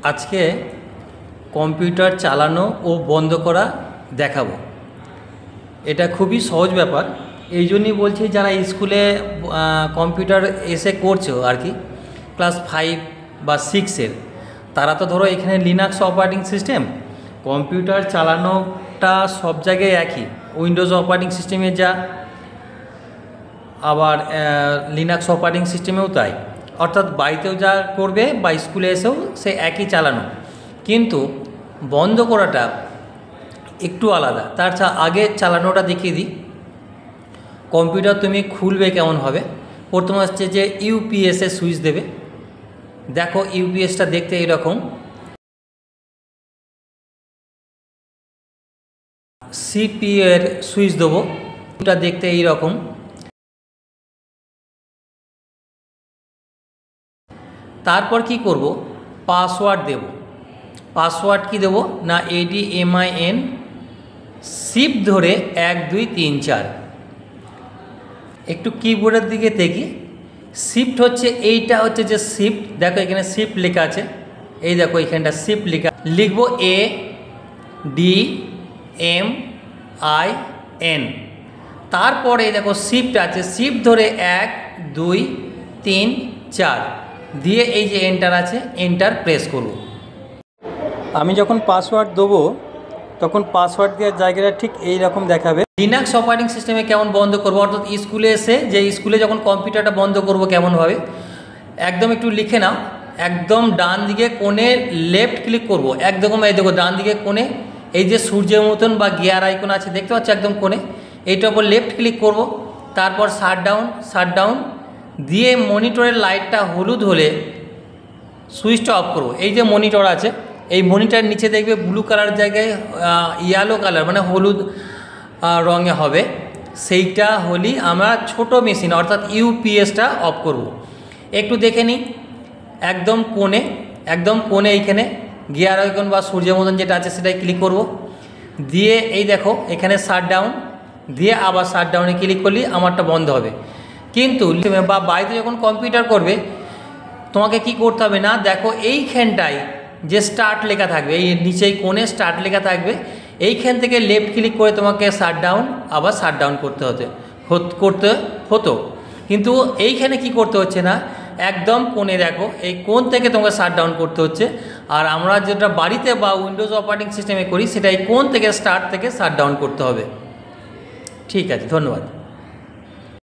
আজকে কম্পিউটার চালানো ও বন্ধ করা দেখাবো। এটা খুবই সহজ ব্যাপার। এই জন্যই বলছি যারা স্কুলে কম্পিউটার এসে করছো আর কি, ক্লাস 5 বা 6-এর, তারা তো ধরো এখানে লিনাক্স অপারেটিং সিস্টেম, কম্পিউটার চালানোটা সব জায়গায় একই, উইন্ডোজ অপারেটিং সিস্টেমে যা, আবার লিনাক্স অপারেটিং সিস্টেমেও তাই, অর্থাৎ বাড়িতেও যা করবে বা স্কুলে এসেও সে একই চালানো। কিন্তু বন্ধ করাটা একটু আলাদা। তার আগে চালানোটা দেখিয়ে দিই। কম্পিউটার তুমি খুলবে কেমন হবে, প্রথমে হচ্ছে যে ইউপিএসের সুইচ দেবে। দেখো ইউপিএসটা দেখতে এরকম, সিপিইউ এর সুইচ দেবো, এটা দেখতে এইরকম। তারপর কি করব, পাসওয়ার্ড দেব। পাসওয়ার্ড কি দেব না, ADMIN শিফট ধরে 1 2 3 4। একটু কিবোর্ডের দিকে দেখি, শিফট হচ্ছে এইটা, হচ্ছে যে শিফট। দেখো এখানে শিফট লেখা আছে, এই দেখো এখানটা শিফট লেখা, লিখবো ADMIN। তারপরে দেখো শিফট আছে, শিফট ধরে 1 2 3 4 দিয়ে এই যে এন্টার আছে, এন্টার প্রেস করব। আমি যখন পাসওয়ার্ড দেবো তখন পাসওয়ার্ড দেওয়ার জায়গাটা ঠিক এই রকম দেখাবে। লিনাক্স অপারেটিং সিস্টেমে কেমন বন্ধ করবো, অর্থাৎ স্কুলে এসে যে স্কুলে যখন কম্পিউটারটা বন্ধ করব কেমনভাবে, একদম একটু লিখে নাও। একদম ডান দিকে কোণে লেফট ক্লিক করব, একদম এই দেখো ডান দিকে কোণে এই যে সূর্যের মতন বা গিয়ার আইকন আছে দেখতে পাচ্ছ, একদম কোণে, এইটার উপর লেফট ক্লিক করব। তারপর শাটডাউন দিয়ে মনিটরের লাইটটা হলুদ হলে সুইচটা অফ করব। এই যে মনিটর আছে, এই মনিটর নিচে দেখবে ব্লু কালার জায়গায় ইয়েলো কালার মানে হলুদ রঙে হবে, সেইটা হলেই আমরা ছোট মেশিন অর্থাৎ ইউপিএসটা অফ করব। একটু দেখে নিই, একদম কোণে এইখানে গিয়ার আইকন বা সূর্যের মতন যেটা আছে সেটাই ক্লিক করব। দিয়ে এই দেখো এখানে শাটডাউন দিয়ে আবার শাটডাউনে ক্লিক করলেই আমারটা বন্ধ হবে। কিন্তু বা বাড়িতে যখন কম্পিউটার করবে তোমাকে কি করতে হবে না, দেখো এইখানটায় যে স্টার্ট লেখা থাকবে, এই নিচেই কোণে স্টার্ট লেখা থাকবে, এইখান থেকে লেফট ক্লিক করে তোমাকে আবার শাটডাউন করতে হতো। কিন্তু এইখানে কি করতে হচ্ছে না, একদম কোণে দেখো এই কোণ থেকে তোমাকে শাটডাউন করতে হচ্ছে। আর আমরা যেটা বাড়িতে বা উইন্ডোজ অপারেটিং সিস্টেমে করি সেটা এই কোণ থেকে স্টার্ট থেকে শাটডাউন করতে হবে। ঠিক আছে, ধন্যবাদ।